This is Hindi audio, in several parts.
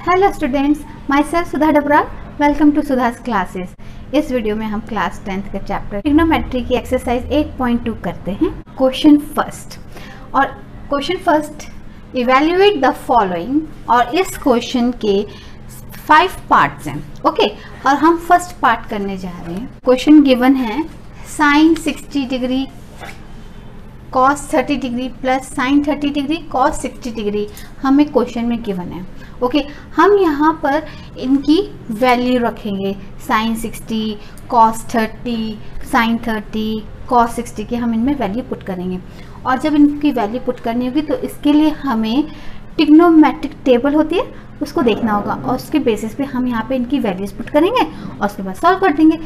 Hello students, myself Sudha Dabral. Welcome to Sudha's classes. इस वीडियो में हम क्लास 10th का चैप्टर ट्रिग्नोमेट्री की एक्सरसाइज 8.2 करते हैं। क्वेश्चन फर्स्ट, और question first evaluate the following, और इस क्वेश्चन के 5 पार्ट्स हैं। ओके, और हम फर्स्ट पार्ट करने जा रहे हैं। क्वेश्चन गिवन है sine 60 degree cos 30 degree plus sine 30 degree cos 60 degree हमें क्वेश्चन में गिवन है। ओके, हम यहाँ पर इनकी वैल्यू रखेंगे। साइन 60, cos 30, साइन 30, cos 60 के हम इनमें वैल्यू पुट करेंगे। और जब इनकी वैल्यू पुट करनी होगी तो इसके लिए हमें ट्रिग्नोमेट्रिक टेबल होती है उसको देखना होगा, और उसके बेसिस पे हम यहाँ पे इनकी वैल्यूज पुट करेंगे और उसके बाद सॉल्व कर देंगे।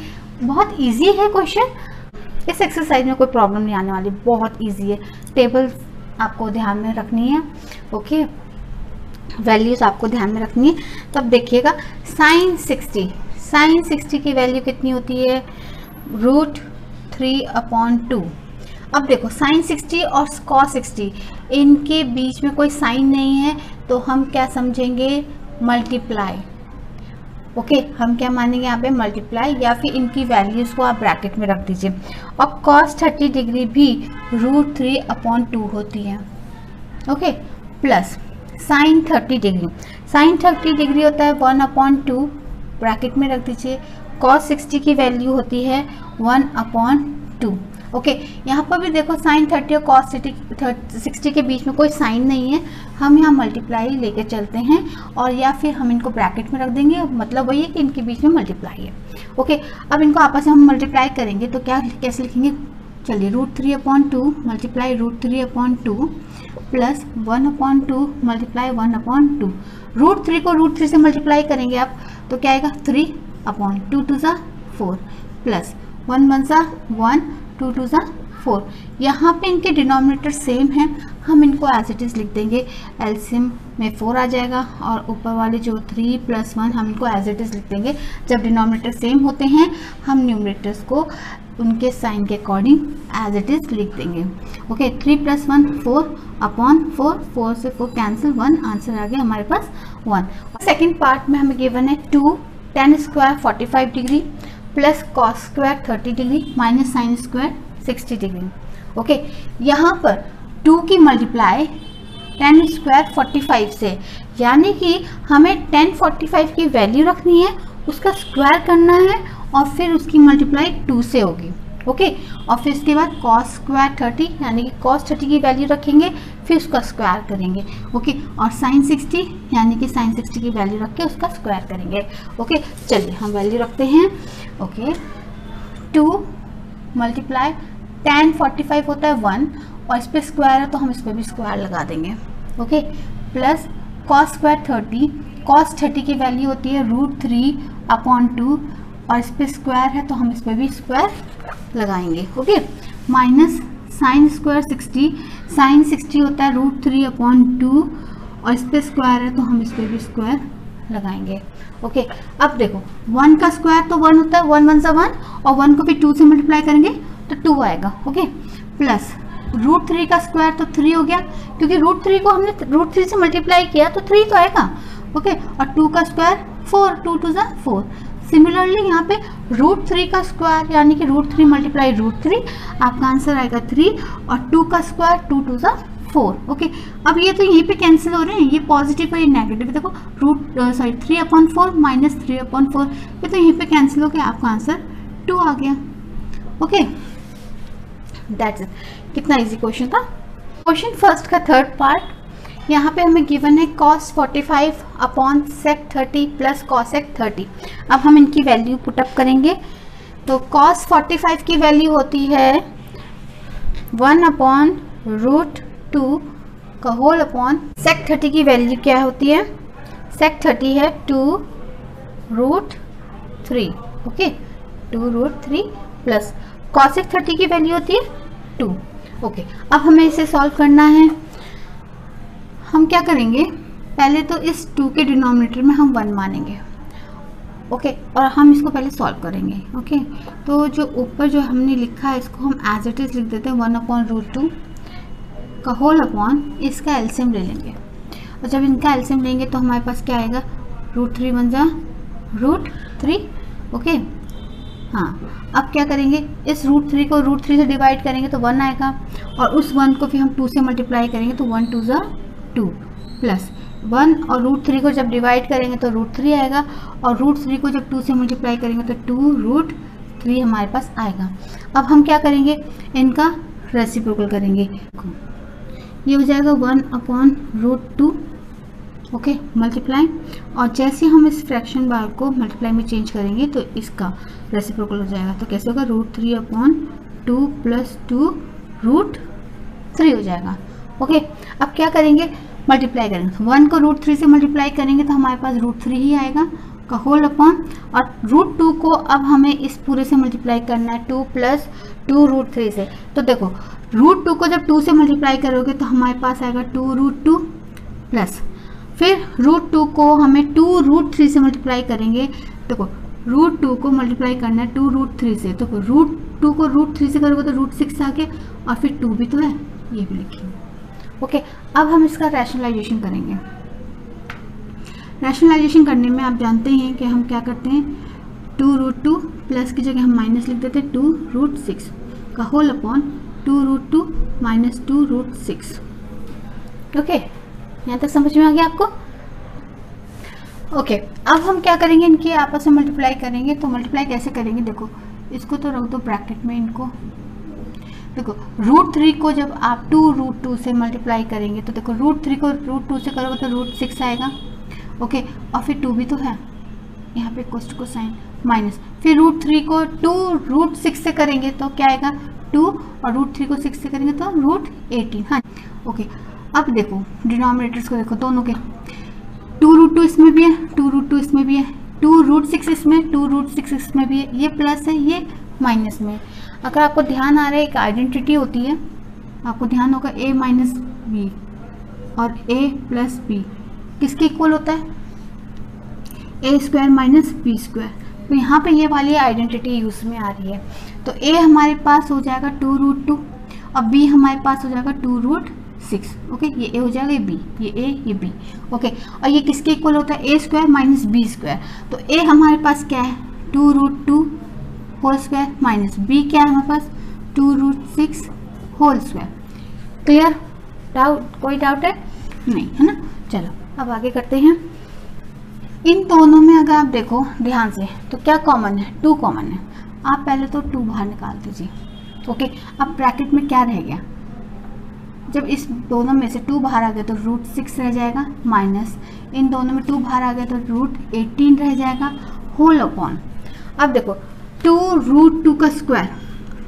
बहुत ईजी है क्वेश्चन। इस एक्सरसाइज में कोई प्रॉब्लम नहीं आने वाली, बहुत इजी है। टेबल आपको ध्यान में रखनी है। ओके, वैल्यूज आपको ध्यान में रखनी है। तब देखिएगा साइन 60 की वैल्यू कितनी होती है? √3/2। अब देखो साइन 60 और cos 60 इनके बीच में कोई साइन नहीं है, तो हम क्या समझेंगे? मल्टीप्लाई। ओके, हम क्या मानेंगे यहाँ पे? मल्टीप्लाई, या फिर इनकी वैल्यूज को आप ब्रैकेट में रख दीजिए। और cos 30 डिग्री भी √3/2 होती है। ओके, प्लस साइन 30 डिग्री होता है 1/2, ब्रैकेट में रख दीजिए। cos 60 की वैल्यू होती है 1/2। ओके, यहाँ पर भी देखो साइन 30 और cos 60 के बीच में कोई साइन नहीं है, हम यहाँ मल्टीप्लाई लेके चलते हैं, और या फिर हम इनको ब्रैकेट में रख देंगे। मतलब वही है कि इनके बीच में मल्टीप्लाई है। ओके, अब इनको आपस में हम मल्टीप्लाई करेंगे तो क्या कैसे लिखेंगे? चलिए, √3/2 मल्टीप्लाई √3/2 प्लस 1/2 मल्टीप्लाई 1/2। √3 को √3 से मल्टीप्लाई करेंगे आप तो क्या आएगा? 3/2 2 × 4 प्लस 1 1 × 1 2 2 × 4। यहाँ पे इनके डिनोमिनेटर सेम है, हम इनको एज इट इज़ लिख देंगे। एलसीएम में 4 आ जाएगा, और ऊपर वाले जो 3 + 1 हम इनको एज इट इज़ लिख देंगे। जब डिनोमिनेटर सेम होते हैं हम न्यूमरेटर्स को उनके साइन के अकॉर्डिंग एज इट इज़ लिख देंगे। ओके, 3 + 1 4/4, 4 से 4 कैंसिल, 1 आंसर आ गया हमारे पास 1। सेकेंड पार्ट में हमें गिवन है 2 tan² 45 degree plus cos² 30 degree minus sine square 60 degree. Okay, यहाँ पर 2 की मल्टीप्लाई tan² 45 से, यानी कि हमें tan 45 की वैल्यू रखनी है, उसका स्क्वायर करना है, और फिर उसकी मल्टीप्लाई 2 से होगी। ओके, और फिर इसके बाद cos² 30, यानी कि cos 30 की वैल्यू रखेंगे, फिर उसका स्क्वायर करेंगे। ओके, और साइन 60 यानी कि साइन 60 की वैल्यू रख के उसका स्क्वायर करेंगे। ओके, चलिए हम वैल्यू रखते हैं। ओके, 2 मल्टीप्लाई tan 45 होता है 1, और इस पर स्क्वायर है तो हम इस पर भी स्क्वायर लगा देंगे। ओके, प्लस cos² 30, cos 30 की वैल्यू होती है √3/2, और इस पर स्क्वायर है तो हम इस पर भी स्क्वायर लगाएंगे। Okay, minus sine square 60, sine 60 होता है √3/2, और इस पर स्क्वायर है तो हम इस पर भी स्क्वायर लगाएंगे। ओके, अब देखो 1 का स्क्वायर तो 1 होता है, 1 1 × 1, और 1 को फिर 2 से मल्टीप्लाई करेंगे तो 2 आएगा। ओके, प्लस √3 का स्क्वायर तो 3 हो गया, क्योंकि √3 को हमने √3 से मल्टीप्लाई किया तो 3 तो आएगा। ओके, और 2 का स्क्वायर 4, 2 2 × 4। सिमिलरली यहाँ पे √3 का स्क्वायर यानी कि √3 मल्टीप्लाई √3, आपका आंसर आएगा 3, और 2 का स्क्वायर 2 2 × 4। ओके, अब ये तो यहीं पे कैंसिल हो रहे हैं, ये पॉजिटिव और ये नेगेटिव। देखो 3/4 माइनस 3/4, ये तो यहीं पे कैंसिल हो गया, आपका आंसर 2 आ गया। Okay, that's it. कितना इजी क्वेश्चन था। क्वेश्चन फर्स्ट का थर्ड पार्ट, यहाँ पे हमें गिवन है cos 45/sec 30 प्लस cosec 30। अब हम इनकी वैल्यू पुटअप करेंगे। तो cos 45 की वैल्यू होती है 1/√2 का होल अपॉन sec 30 की वैल्यू क्या होती है? sec 30 है 2√3। ओके, 2√3 प्लस cosec 30 की वैल्यू होती है 2। ओके, अब हमें इसे सॉल्व करना है। हम क्या करेंगे? पहले तो इस 2 के डिनोमिनेटर में हम 1 मानेंगे। ओके, और हम इसको पहले सॉल्व करेंगे। ओके, तो जो ऊपर जो हमने लिखा है इसको हम एज इट इज़ लिख देते हैं 1/√2 का होल अपॉन इसका एलसीएम ले लेंगे। और जब इनका एलसीएम लेंगे तो हमारे पास क्या आएगा? रूट 3 बन जा रूट 3। ओके हाँ, अब क्या करेंगे, इस रूट 3 को रूट 3 से डिवाइड करेंगे तो 1 आएगा, और उस 1 को फिर हम 2 से मल्टीप्लाई करेंगे तो 1 2 ज़ा 2 प्लस 1, और रूट 3 को जब डिवाइड करेंगे तो रूट 3 आएगा, और रूट 3 को जब 2 से मल्टीप्लाई करेंगे तो 2 रूट 3 हमारे पास आएगा। अब हम क्या करेंगे, इनका रेसिप्रोकल करेंगे, ये हो जाएगा 1 अपॉन रूट 2। ओके मल्टीप्लाई, और जैसे हम इस फ्रैक्शन बार को मल्टीप्लाई में चेंज करेंगे तो इसका रेसिप्रोकल हो जाएगा। तो कैसे होगा, रूट 3 अपॉन 2 प्लस 2 रूट 3 हो जाएगा। ओके अब क्या करेंगे, मल्टीप्लाई करेंगे, 1 को रूट 3 से मल्टीप्लाई करेंगे तो हमारे पास रूट 3 ही आएगा का होल अपॉन, और रूट 2 को अब हमें इस पूरे से मल्टीप्लाई करना है 2 प्लस 2 रूट 3 से। तो देखो रूट 2 को जब 2 से मल्टीप्लाई करोगे तो हमारे पास आएगा 2 रूट 2 प्लस, फिर रूट 2 को हमें 2 रूट 3 से मल्टीप्लाई करेंगे। देखो रूट 2 को मल्टीप्लाई करना है 2 रूट 3 से, तो रूट 2 को रूट 3 से करोगे तो रूट 6 आ गया, और फिर 2 भी तो है, ये भी लिखिए। ओके अब हम इसका रैशनलाइजेशन करेंगे। रैशनलाइजेशन करने में आप जानते हैं कि हम क्या करते हैं, 2 रूट 2 प्लस की जगह हम माइनस लिख देते हैं 2 रूट 6 का whole upon 2 root 2 minus 2 root 6। Okay यहाँ तक समझ में आ गया आपको। ओके अब हम क्या करेंगे, इनके आपस में मल्टीप्लाई करेंगे। तो मल्टीप्लाई कैसे करेंगे, देखो इसको तो रख दो ब्रैकेट में, इनको देखो रूट 3 को जब आप 2 रूट 2 से मल्टीप्लाई करेंगे तो देखो रूट 3 को रूट 2 से करोगे तो रूट 6 आएगा। ओके और फिर 2 भी तो है यहाँ पे, कोस्ट को साइन माइनस, फिर रूट 3 को 2 रूट 6 से करेंगे तो क्या आएगा 2, और रूट 3 को 6 से करेंगे तो रूट 18। हाँ ओके अब देखो डिनोमिनेटर्स को देखो दोनों के, 2 रूट 2 इसमें भी है, 2 रूट 2 इसमें भी है, 2 रूट 6 इसमें, 2 रूट 6 इसमें भी है, ये प्लस है ये माइनस में। अगर आपको ध्यान आ रहा है, एक आइडेंटिटी होती है, आपको ध्यान होगा a माइनस बी और a प्लस बी किसके इक्वल होता है, a square minus B square. तो यहाँ पे ये वाली आइडेंटिटी यूज में आ रही है। तो a हमारे पास हो जाएगा 2 रूट 2 और b हमारे पास हो जाएगा 2 रूट 6। ओके ये a हो जाएगा, ये b, ये a ये b। ओके और ये किसके इक्वल होता है, a square minus B square. तो a हमारे पास क्या है 2 root 2 whole square minus b क्या है हमारे पास 2 root 6 whole square. Clear, doubt, कोई डाउट है नहीं है ना। चलो अब आगे करते हैं। इन दोनों में अगर आप देखो ध्यान से तो क्या कॉमन है, 2 कॉमन है। आप पहले तो 2 बाहर निकाल दीजिए। ओके अब ब्रैकेट में क्या रह गया, जब इस दोनों में से 2 बाहर आ गया तो रूट 6 रह जाएगा माइनस, इन दोनों में 2 बाहर आ गया तो रूट 18 रह जाएगा होल अपॉन। अब देखो 2 रूट 2 का स्क्वायर,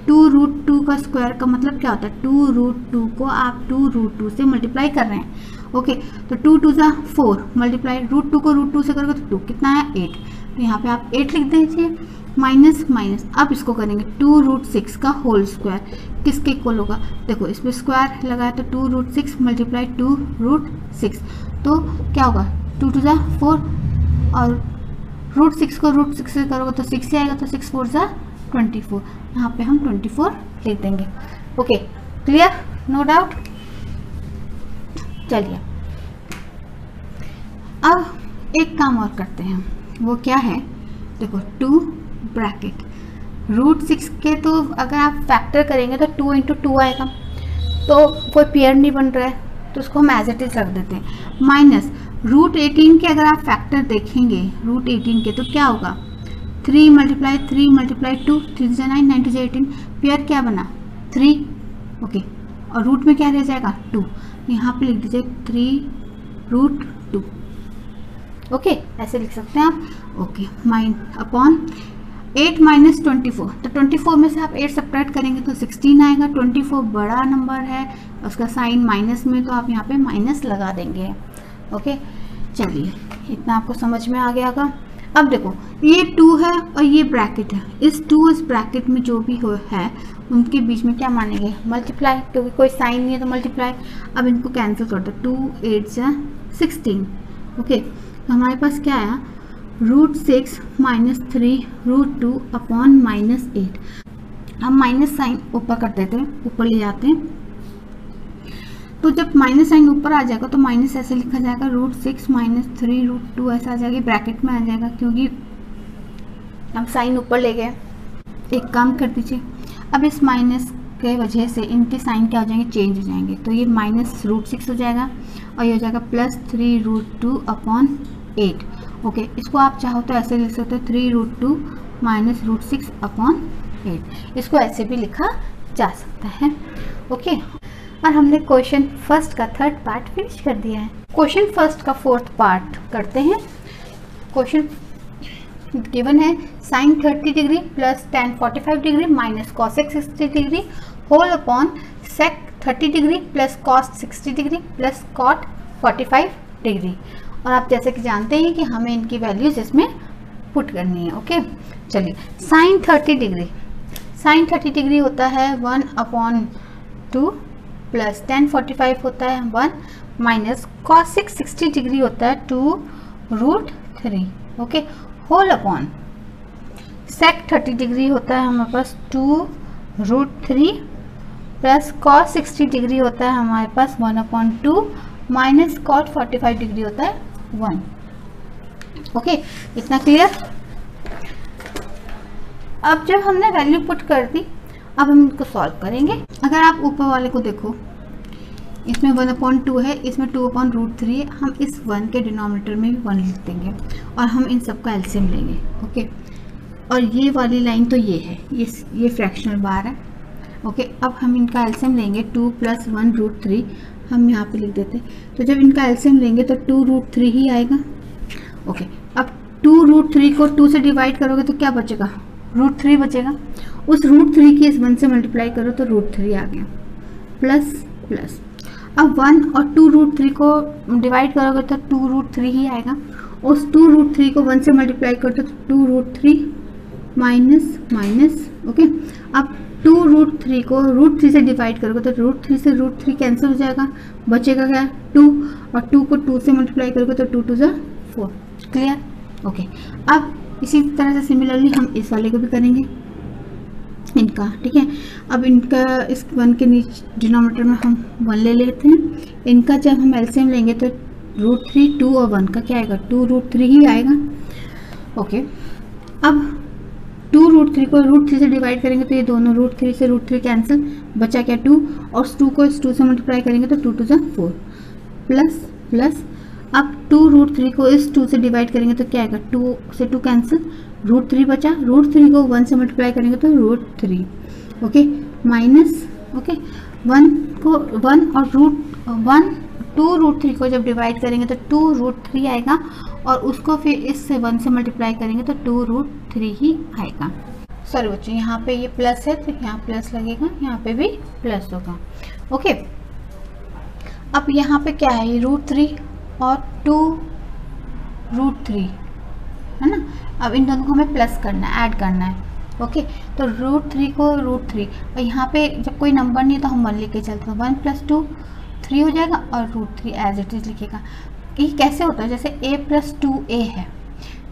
2 रूट 2 का स्क्वायर का मतलब क्या होता है, 2 रूट 2 को आप 2 रूट 2 से मल्टीप्लाई कर रहे हैं। ओके तो 2 2 ज़ा 4 मल्टीप्लाई रूट 2 को रूट 2 से करोगे तो 2 कितना है 8, तो यहाँ पे आप 8 लिख दीजिए माइनस माइनस। अब इसको करेंगे 2 रूट 6 का होल स्क्वायर किसके इक्वल होगा, देखो इसमें स्क्वायर लगाया तो 2 रूट 6 मल्टीप्लाई 2 रूट 6, तो क्या होगा 2 2 ज़ा 4 और रूट 6 को रूट 6 से करोगे तो 6 ही आएगा, तो 6 4 ज़ा 24, यहाँ पे हम 24 लिख देंगे। Okay clear, no doubt. चलिए अब एक काम और करते हैं, वो क्या है, देखो 2 ब्रैकेट रूट 6 के, तो अगर आप फैक्टर करेंगे तो 2 इंटू 2 आएगा, तो कोई पेयर नहीं बन रहा है तो उसको हम एज इट इज रख देते हैं, माइनस रूट 18 के अगर आप फैक्टर देखेंगे रूट 18 के तो क्या होगा 3 मल्टीप्लाई 3 मल्टीप्लाई 2, 3 से 9, 9 से 18, पेयर क्या बना 3। ओके और रूट में क्या रह जाएगा 2, यहाँ पे लिख दीजिए 3 रूट 2। ओके ऐसे लिख सकते हैं आप। ओके माइन अपॉन 8 माइनस 24, तो 24 में से आप 8 सब्ट्रैक्ट करेंगे तो 16 आएगा। 24 बड़ा नंबर है, उसका साइन माइनस में, तो आप यहाँ पे माइनस लगा देंगे। ओके चलिए इतना आपको समझ में आ गया होगा। अब देखो ये 2 है और ये ब्रैकेट है, इस ब्रैकेट में जो भी हो है उनके बीच में क्या मानेंगे मल्टीप्लाई, क्योंकि कोई साइन नहीं है तो मल्टीप्लाई। अब इनको कैंसिल कर दो, 2 8 जा 16। ओके तो हमारे पास क्या आया root 6 minus 3 root 2 upon minus 8। हम माइनस साइन ऊपर कर देते हैं, ऊपर ले जाते हैं, तो जब माइनस साइन ऊपर आ जाएगा तो माइनस ऐसे लिखा जाएगा √6 माइनस 3 √2 ऐसा आ जाएगा, ब्रैकेट में आ जाएगा क्योंकि हम साइन ऊपर ले गए। एक काम कर दीजिए, अब इस माइनस के वजह से इनके साइन क्या हो जाएंगे, चेंज हो जाएंगे। तो ये माइनस √6 हो जाएगा और ये हो जाएगा प्लस 3√2/8। ओके, इसको आप चाहो तो ऐसे लिख सकते हो 3√2 माइनस √6/8। इसको ऐसे भी लिखा जा सकता है। ओके, और हमने क्वेश्चन फर्स्ट का थर्ड पार्ट फिनिश कर दिया है। क्वेश्चन फर्स्ट का फोर्थ पार्ट करते हैं। क्वेश्चन गिवन है sine 30 degree plus tan 45 degree minus cosec 60 degree whole upon sec 30 degree plus cos 60 degree plus cot 45 degree. और आप जैसे कि जानते हैं कि हमें इनकी वैल्यूज इसमें पुट करनी है। ओके, चलिए साइन 30 डिग्री होता है 1/2 प्लस tan 45 होता है 1 माइनस कॉसेक 60 डिग्री होता है 2√3। Okay, whole upon sec 30 degree होता है हमारे पास 2√3 प्लस कॉस 60 डिग्री होता है हमारे पास 1/2 माइनस कॉट 45 डिग्री होता है 1। ओके, इतना क्लियर। अब जब हमने वैल्यू पुट कर दी, अब हम इनको सॉल्व करेंगे। अगर आप ऊपर वाले को देखो, इसमें 1/2 है, इसमें 2/√3 है। हम इस 1 के डिनोमिनेटर में भी 1 लिख देंगे और हम इन सब का एलसीएम लेंगे। ओके, और ये वाली लाइन तो ये है, ये फ्रैक्शनल बार है। ओके, अब हम इनका एलसीएम लेंगे 2 + 1√3 हम यहाँ पे लिख देते हैं। तो जब इनका एलसीएम लेंगे तो 2√3 ही आएगा। ओके, अब 2√3 को 2 से डिवाइड करोगे तो क्या बचेगा, √3 बचेगा। उस √3 की इस 1 से मल्टीप्लाई करो तो √3 आ गया प्लस प्लस। अब 1 और 2√3 को डिवाइड करोगे तो 2√3 ही आएगा। उस 2√3 को 1 से मल्टीप्लाई करो तो 2√3 माइनस माइनस। ओके, अब 2√3 को √3 से डिवाइड करोगे तो √3 से √3 कैंसिल हो जाएगा, बचेगा क्या 2, और 2 को 2 से मल्टीप्लाई करोगे तो 2 × 2 = 4। क्लियर। ओके, अब इसी तरह से सिमिलरली हम इस वाले को भी करेंगे इनका। ठीक है, अब इनका इस 1 के नीचे डिनोमिनेटर में हम 1 ले लेते हैं। इनका जब हम एलसीएम लेंगे तो √3 2 और 1 का क्या आएगा, 2√3 ही आएगा। ओके, अब 2√3 को √3 से डिवाइड करेंगे तो ये दोनों √3 से √3 कैंसिल, बचा क्या 2, और 2 को इस 2 से मल्टीप्लाई करेंगे तो 2 × 2 = 4 प्लस प्लस। अब 2√3 को इस 2 से डिवाइड करेंगे तो क्या आएगा, 2 से 2 कैंसिल, √3 बचा, √3 को 1 से मल्टीप्लाई करेंगे तो √3। Okay, minus. ओके, 1 और √2√3 को जब डिवाइड करेंगे तो 2√3 आएगा, और उसको फिर इससे 1 से मल्टीप्लाई करेंगे तो 2√3 ही आएगा। सॉरी बच्चों, यहाँ पे ये प्लस है तो यहाँ प्लस लगेगा, यहाँ पे भी प्लस होगा। ओके, अब यहाँ पे क्या है, ये √3 और 2√3 है ना। अब इन दोनों को हमें प्लस करना है, ऐड करना है। ओके, तो √3 को √3, और यहाँ पे जब कोई नंबर नहीं है तो हम 1 लेके चलते हैं, 1 + 2 3 हो जाएगा, और √3 एज इट इज लिखेगा। ये कैसे होता है, जैसे a + 2a है,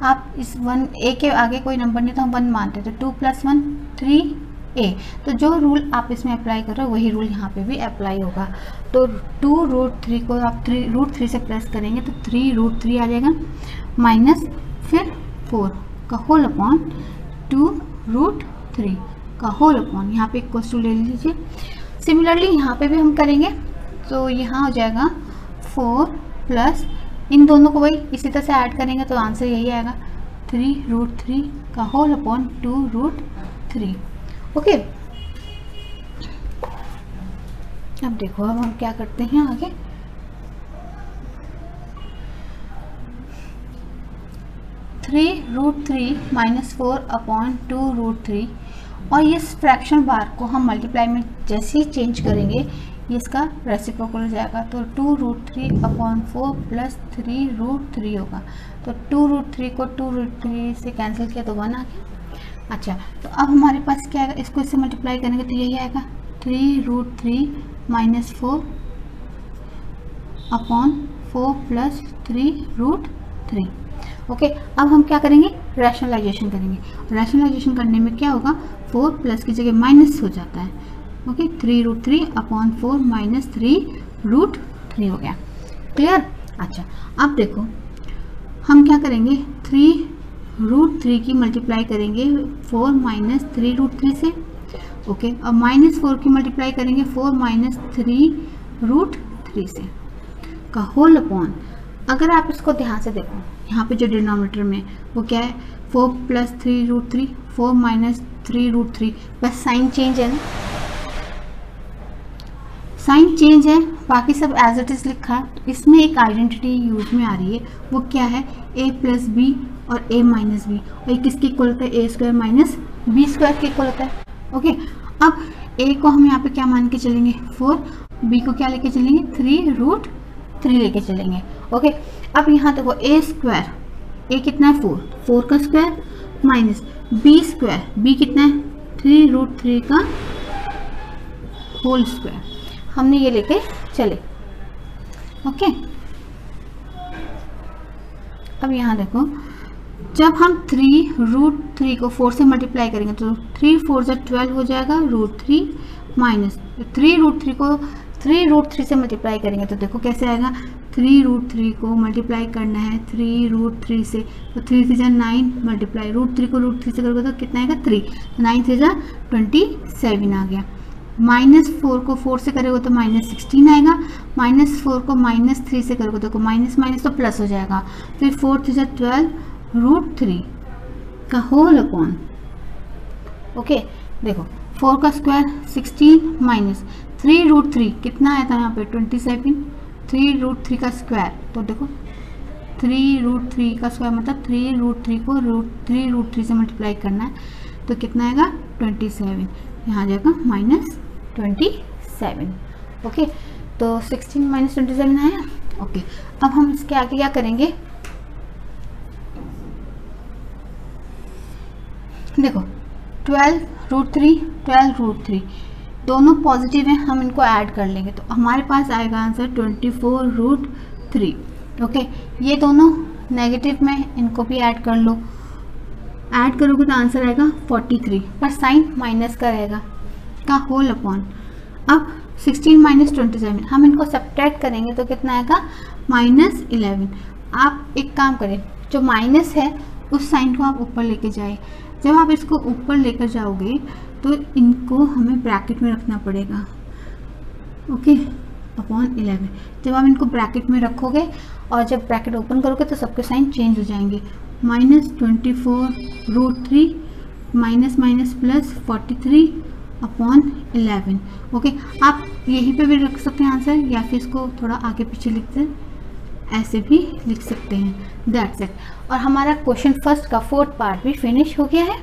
आप इस 1a के आगे कोई नंबर नहीं तो हम 1 मानते हैं, तो 2 + 1 3a। तो जो रूल आप इसमें अप्लाई कर रहे हो वही रूल यहाँ पे भी अप्लाई होगा। तो 2√3 को आप √3 से प्लस करेंगे तो 3√3 आ जाएगा, माइनस फिर 4 का होल अपॉन 2√3 का होल अपॉन, यहाँ पे इक्वल्स टू ले लीजिए। सिमिलरली यहाँ पे भी हम करेंगे, तो यहाँ हो जाएगा 4 प्लस, इन दोनों को वही इसी तरह से ऐड करेंगे तो आंसर यही आएगा 3√3 का होल अपॉन 2√3। ओके, अब देखो अब हम क्या करते हैं आगे। (3√3 - 4/2√3) और इस फ्रैक्शन बार को हम मल्टीप्लाई में जैसे ही चेंज करेंगे ये इसका रेसिप्रोकल हो जाएगा, तो 2√3/4 प्लस 3√3 होगा। तो 2√3 को 2√3 से कैंसिल किया तो 1 आ गया। अच्छा, तो अब हमारे पास क्या आएगा, इसको इससे मल्टीप्लाई करेंगे तो यही आएगा 3√3 - 4/4 प्लस 3√3। ओके, अब हम क्या करेंगे, रैशनलाइजेशन करेंगे। रैशनलाइजेशन करने में क्या होगा, 4 प्लस की जगह माइनस हो जाता है। ओके, 3√3/4 - √3 हो गया। क्लियर? अच्छा, अब देखो हम क्या करेंगे, 3√3 की मल्टीप्लाई करेंगे 4 माइनस 3√3 से। ओके, अब -4 की मल्टीप्लाई करेंगे 4 माइनस 3√3 से का होल अपॉन। अगर आप इसको ध्यान से देखो, यहाँ पे जो डिनोमिनेटर में वो क्या है, 4 प्लस 3√3, 4 माइनस 3√3, बस साइन चेंज है ना, साइन चेंज है, बाकी सब एज इट इज लिखा है। इसमें एक आइडेंटिटी यूज में आ रही है, वो क्या है, a प्लस बी और a माइनस बी, और ये किसके इक्वल होता है, a square minus B square के इक्वल होता है। ओके, अब a को हम यहाँ पे क्या मान के चलेंगे, 4, b को क्या लेके चलेंगे, 3√3 लेके चलेंगे। ओके, अब यहाँ देखो a स्क्वायर, a कितना है 4, 4 का square minus b square, b कितना है 3√3 का होल स्क्वायर, हमने ये लेके चले। ओके, अब यहाँ देखो, जब हम 3√3 को 4 से मल्टीप्लाई करेंगे तो 3 4 जा 12 हो जाएगा, √3 माइनस 3√3 को 3√3 से मल्टीप्लाई करेंगे तो देखो कैसे आएगा, 3√3 को मल्टीप्लाई करना है 3√3 से, तो 3 से जा 9 मल्टीप्लाई √3 को √3 से करोगे तो कितना आएगा 3, 9 से जा 27 आ गया। -4 को 4 से करोगे तो -16 आएगा, -4 को -3 से करोगे तो माइनस माइनस तो प्लस हो जाएगा, फिर 4 से जा 12√3 का होल अपॉन। ओके, देखो 4 का स्क्वायर 16 माइनस 3√3 कितना आया था यहाँ पे 27, 3√3 का स्क्वायर, तो देखो 3√3 का स्क्वायर मतलब 3√3 को 3√3 से मल्टीप्लाई करना है तो कितना आएगा 27, यहाँ आ जाएगा -27। ओके, तो 16 माइनस 27 आया। ओके, अब हम इसके आगे क्या करेंगे, देखो 12√3 दोनों पॉजिटिव हैं, हम इनको ऐड कर लेंगे तो हमारे पास आएगा आंसर 24√3। ओके, ये दोनों नेगेटिव में, इनको भी ऐड कर लो, ऐड करोगे तो आंसर आएगा 43, पर साइन माइनस का रहेगा, का होल अपॉन। अब 16 माइनस 27 हम इनको सब्ट्रैक्ट करेंगे तो कितना आएगा -11। आप एक काम करें, जो माइनस है उस साइन को आप ऊपर लेके जाए, जब आप इसको ऊपर लेकर जाओगे तो इनको हमें ब्रैकेट में रखना पड़ेगा। ओके, अपॉन 11, जब आप इनको ब्रैकेट में रखोगे और जब ब्रैकेट ओपन करोगे तो सबके साइन चेंज हो जाएंगे, -24√3 minus minus plus 43 upon 11। Okay, आप यहीं पे भी रख सकते हैं आंसर, या फिर इसको थोड़ा आगे पीछे लिखते हैं, ऐसे भी लिख सकते हैं। That's it. और हमारा क्वेश्चन फर्स्ट का 4th पार्ट भी फिनिश हो गया है।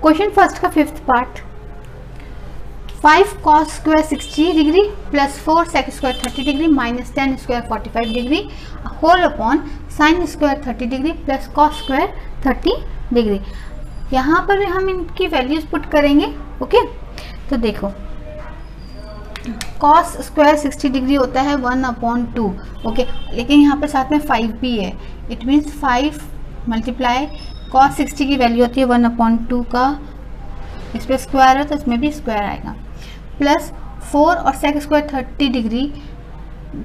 क्वेश्चन फर्स्ट का 5th part, 5 cos square 60 degree plus 4 sec square 30 degree minus 10 square 45 degree whole upon sine square 30 degree plus cos square 30 degree. यहाँ पर भी हम इनकी वैल्यूज पुट करेंगे। ओके, तो देखो cos स्क्वायर 60 डिग्री होता है 1/2। ओके, लेकिन यहाँ पे साथ में 5 भी है, इट मीन्स 5 मल्टीप्लाई cos 60 की वैल्यू होती है 1/2 का, इस पर स्क्वायर है तो इसमें भी स्क्वायर आएगा, प्लस 4 और sec स्क्वायर 30 डिग्री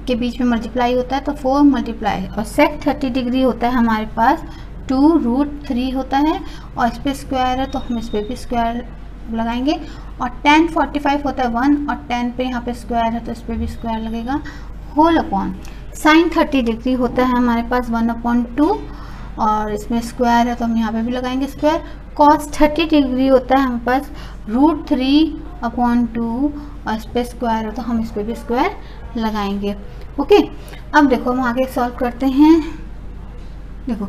के बीच में मल्टीप्लाई होता है तो 4 मल्टीप्लाई और sec 30 डिग्री होता है हमारे पास 2√3 होता है, और इस पर स्क्वायर है तो हम इस पर भी स्क्वायर लगाएंगे, और tan 45 होता है 1 और tan पे यहाँ पे स्क्वायर है तो इस पर भी स्क्वायर लगेगा, होल अपॉन sin 30 डिग्री होता है हमारे पास 1/2 और इसमें स्क्वायर है तो हम यहाँ पे भी लगाएंगे स्क्वायर, cos 30 डिग्री होता है हमारे पास √3/2 और इस पर स्क्वायर है तो हम इस पर भी स्क्वायर लगाएंगे। ओके, अब देखो हम आगे सॉल्व करते हैं। देखो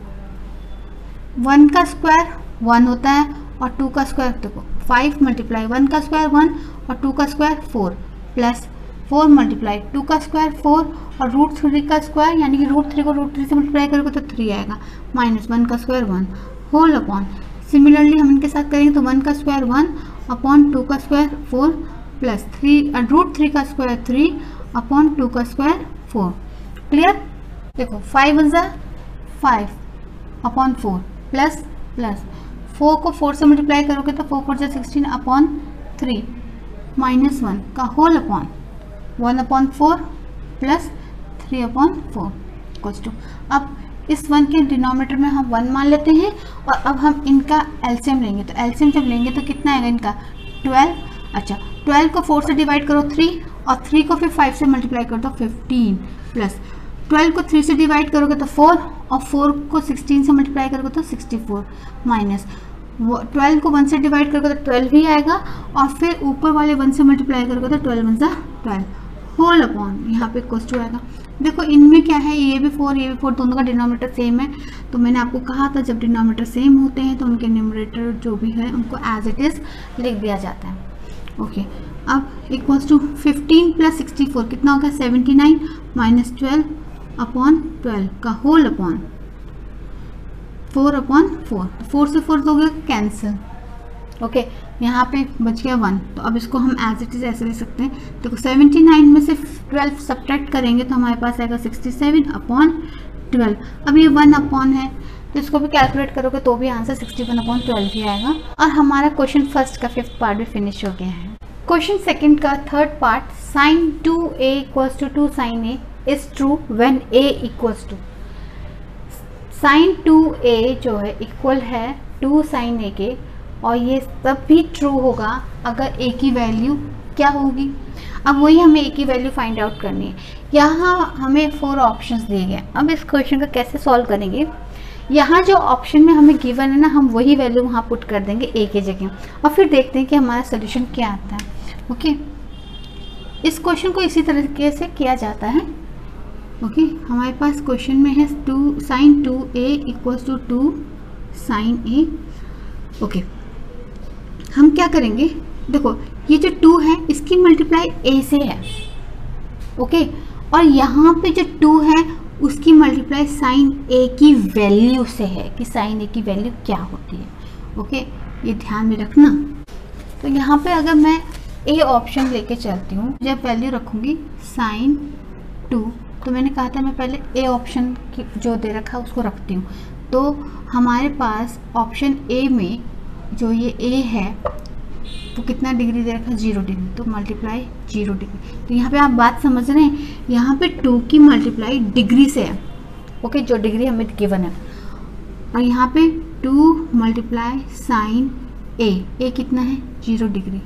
1 का स्क्वायर 1 होता है और 2 का स्क्वायर, देखो 5 मल्टीप्लाई 1 का स्क्वायर 1 और 2 का स्क्वायर 4 प्लस 4 मल्टीप्लाई 2 का स्क्वायर 4 और √3 का स्क्वायर, यानी कि √3 को √3 से मल्टीप्लाई करोगे तो 3 आएगा, माइनस 1 का स्क्वायर 1 होल अपॉन। सिमिलरली हम इनके साथ करेंगे तो 1 का स्क्वायर 1 अपॉन 2 का स्क्वायर 4 प्लस √3 का स्क्वायर 3 अपॉन 2 का स्क्वायर 4। क्लियर? देखो 5 × 5 अपॉन 4 प्लस 4 को 4 से मल्टीप्लाई करोगे तो 4 × 16 अपॉन 3 माइनस 1 का whole upon 1/4 plus 3/4 equals to, अब इस 1 के डिनोमिनेटर में हम 1 मान लेते हैं और अब हम इनका एलसीएम लेंगे। तो एलसीएम जब लेंगे तो कितना आएगा इनका 12। अच्छा 12 को 4 से डिवाइड करो 3 और 3 को फिर 5 से मल्टीप्लाई कर दो 15 प्लस 12 को 3 से डिवाइड करोगे तो 4 और 4 को 16 से मल्टीप्लाई करोगे तो 64 माइनस 12 को 1 से डिवाइड करोगे तो 12 ही आएगा और फिर ऊपर वाले 1 से मल्टीप्लाई करोगे तो 12 1 12 होल अपॉन यहाँ पे इक्वल्स टू आएगा। देखो इनमें क्या है, ये भी 4 दोनों का डिनोमिनेटर सेम है। तो मैंने आपको कहा था जब डिनोमिनेटर सेम होते हैं तो उनके न्यूमरेटर जो भी है उनको एज इट इज़ लिख दिया जाता है। ओके अब इक्वल्स टू 15 प्लस 64 कितना होगा 79 माइनस 12/12 का होल अपॉन 4/4। 4 से 4 तो हो गया कैंसिल। ओके यहाँ पे बच गया 1, तो अब इसको हम एज इट इज़ ऐसे ले सकते हैं। देखो 79 में से 12 सब्ट्रैक्ट करेंगे तो हमारे पास आएगा 67/12। अब ये 1 अपॉन है तो इसको भी कैलकुलेट करोगे तो भी आंसर 61/12 ही आएगा। और हमारा क्वेश्चन फर्स्ट का 5th पार्ट भी फिनिश हो गया है। क्वेश्चन सेकंड का 3rd part, sin 2a equals to 2 sin a is true when a equals to, sin 2a जो है इक्वल है 2 sin a के, और ये तब भी ट्रू होगा अगर a की वैल्यू क्या होगी। अब वही हमें a की वैल्यू फाइंड आउट करनी है। यहाँ हमें 4 ऑप्शंस दिए गए। अब इस क्वेश्चन का कैसे सॉल्व करेंगे, यहाँ जो ऑप्शन में हमें गिवन है ना, हम वही वैल्यू वहाँ पुट कर देंगे a के जगह और फिर देखते हैं कि हमारा सोल्यूशन क्या आता है। ओके इस क्वेश्चन को इसी तरीके से किया जाता है। ओके हमारे पास क्वेश्चन में है sin 2a equals to 2 sin a। Okay हम क्या करेंगे, देखो ये जो 2 है इसकी मल्टीप्लाई a से है। ओके और यहाँ पे जो 2 है उसकी मल्टीप्लाई sin a की वैल्यू से है कि sin a की वैल्यू क्या होती है। ओके ये ध्यान में रखना। तो यहाँ पे अगर मैं a ऑप्शन लेके चलती हूँ, जब वैल्यू रखूँगी sin 2, तो मैंने कहा था मैं पहले a ऑप्शन की जो दे रखा है उसको रखती हूँ। तो हमारे पास ऑप्शन a में जो ये a है वो कितना डिग्री दे रखा है 0 डिग्री, तो मल्टीप्लाई 0 डिग्री। तो यहाँ पे आप बात समझ रहे हैं, यहाँ पे 2 की मल्टीप्लाई डिग्री से है। ओके जो डिग्री हमें गिवन है, और यहाँ पे 2 मल्टीप्लाई साइन a कितना है 0 डिग्री।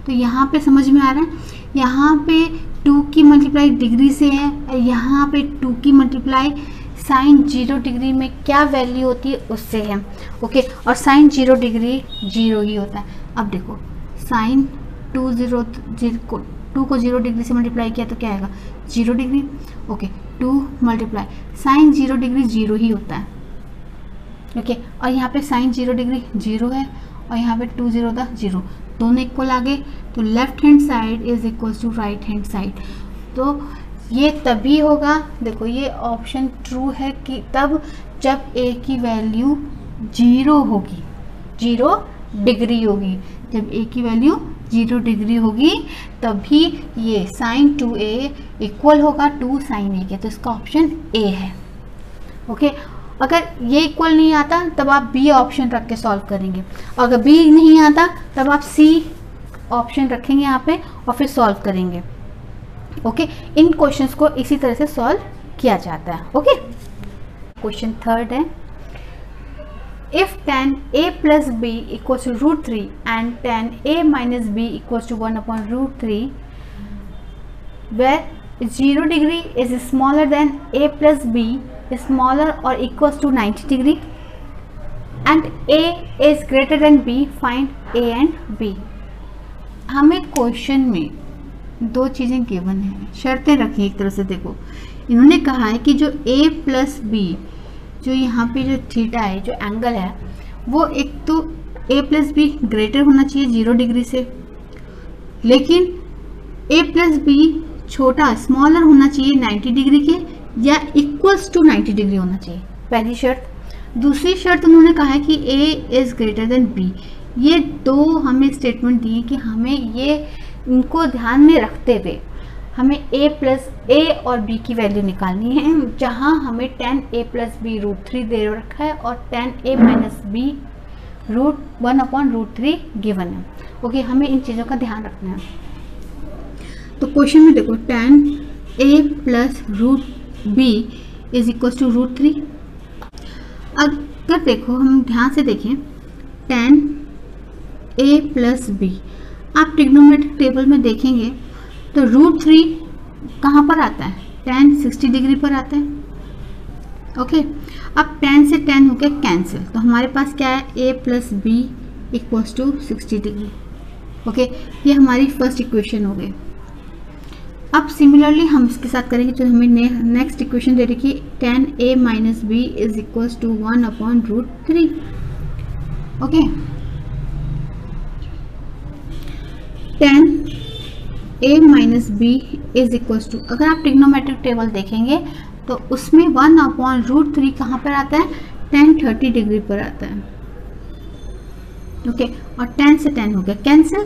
तो यहाँ पे समझ में आ रहा है, यहाँ पे 2 की मल्टीप्लाई डिग्री से है और यहाँ पे 2 की मल्टीप्लाई साइन 0 डिग्री में क्या वैल्यू होती है उससे है। ओके और साइन 0 डिग्री 0 ही होता है। अब देखो साइन 2 को 0 डिग्री से मल्टीप्लाई किया तो क्या आएगा 0 degree. Okay 2 multiply sine 0 degree 0 ही होता है। ओके और यहाँ पे साइन 0 डिग्री 0 है और यहाँ पे 2 0 था 0, दोनों इक्वल आ गए। तो left hand side is equals to right hand side. तो ये तभी होगा, देखो ये ऑप्शन ट्रू है कि तब जब a की वैल्यू 0 होगी, 0 डिग्री होगी। जब a की वैल्यू 0 डिग्री होगी तभी ये साइन 2a इक्वल होगा 2 साइन a के। तो इसका ऑप्शन a है। ओके अगर ये इक्वल नहीं आता तब आप b ऑप्शन रख के सॉल्व करेंगे, और अगर b नहीं आता तब आप c ऑप्शन रखेंगे यहाँ पे और फिर सॉल्व करेंगे। ओके इन क्वेश्चंस को इसी तरह से सॉल्व किया जाता है। ओके क्वेश्चन 3rd है, if tan a plus b equals to √3 and tan a minus b equals to 1/√3 where 0 degree is smaller than a plus b is smaller or equals to 90 degree and a is greater than b, find a and b। हमें क्वेश्चन में 2 चीज़ें गिवन है, शर्तें रखी एक तरह से। देखो इन्होंने कहा है कि जो a प्लस b, जो यहाँ पे जो थीटा है, जो एंगल है, वो एक तो a प्लस बी ग्रेटर होना चाहिए 0 डिग्री से, लेकिन a प्लस बी छोटा स्मॉलर होना चाहिए 90 डिग्री के या इक्वल्स टू 90 डिग्री होना चाहिए, पहली शर्त। दूसरी शर्त उन्होंने कहा है कि a is greater than b। ये 2 हमें स्टेटमेंट दिए कि हमें ये इनको ध्यान में रखते हुए हमें a प्लस a और b की वैल्यू निकालनी है, जहां हमें tan a प्लस बी √3 दे रखा है और tan a minus B √1/√3 given है। ओके हमें इन चीज़ों का ध्यान रखना है। तो क्वेश्चन में देखो tan a plus root B is equal to root 3। अगर देखो हम ध्यान से देखें tan a प्लस बी, आप ट्रिग्नोमेट्रिक टेबल में देखेंगे तो रूट 3 कहाँ पर आता है, tan 60 डिग्री पर आता है। ओके, अब tan से tan हो गया कैंसिल, तो हमारे पास क्या है a plus B equals to 60 degree. Okay, ये हमारी फर्स्ट इक्वेशन हो गई। अब सिमिलरली हम इसके साथ करेंगे जो हमें नेक्स्ट इक्वेशन दे रखी है, tan a minus B is equals to 1 upon root 3। Okay, tan a minus B is equals to, अगर आप ट्रिग्नोमेट्रिक टेबल देखेंगे तो उसमें 1 अपॉन रूट 3 कहाँ पर आता है, tan 30 डिग्री पर आता है। ओके, और tan से tan हो गया कैंसिल,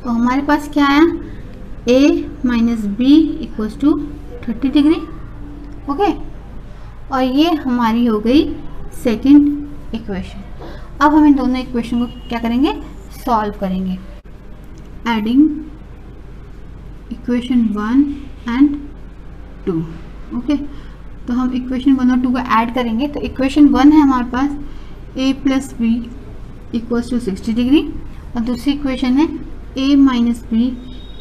तो हमारे पास क्या आया, a minus B equals to 30 degree. Okay, और ये हमारी हो गई सेकंड इक्वेशन। अब हम इन दोनों इक्वेशन को क्या करेंगे, सॉल्व करेंगे। Adding equation 1 and 2। ओके, तो हम इक्वेशन 1 और 2 को ऐड करेंगे। तो इक्वेशन 1 है हमारे पास a plus B equals to 60 degree, और दूसरी इक्वेशन है a minus B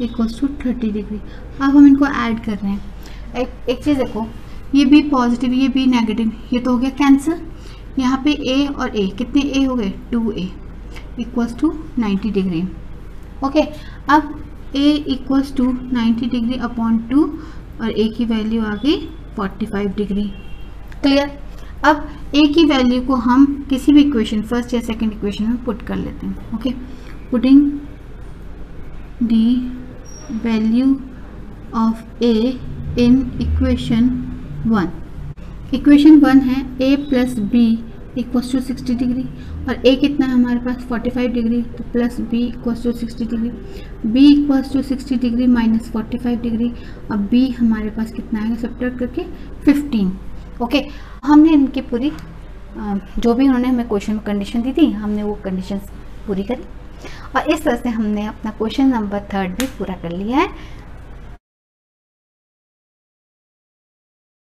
equals to 30 degree. अब हम इनको ऐड कर रहे हैं। एक चीज़ देखो, ये भी पॉजिटिव ये भी नेगेटिव, ये तो हो गया कैंसिल। यहाँ पे a और a, कितने a हो गए, 2a equals to 90 degree. Okay, अब a equals to 90 degree upon 2 और a की वैल्यू आ गई 45 डिग्री। क्लियर। अब a की वैल्यू को हम किसी भी इक्वेशन फर्स्ट या सेकंड इक्वेशन में पुट कर लेते हैं। Okay, putting the value of a in equation 1। Equation 1 है a plus B equals to 60 degree, और a कितना है हमारे पास 45 डिग्री, तो plus b equals to 60 degree, b equals to 60 degree minus 45 degree, और b हमारे पास कितना आएगा सब्ट्रैक्ट करके 15। ओके, हमने इनकी पूरी जो भी उन्होंने हमें क्वेश्चन में कंडीशन दी थी, हमने वो कंडीशन पूरी करी, और इस तरह से हमने अपना क्वेश्चन नंबर 3 भी पूरा कर लिया है।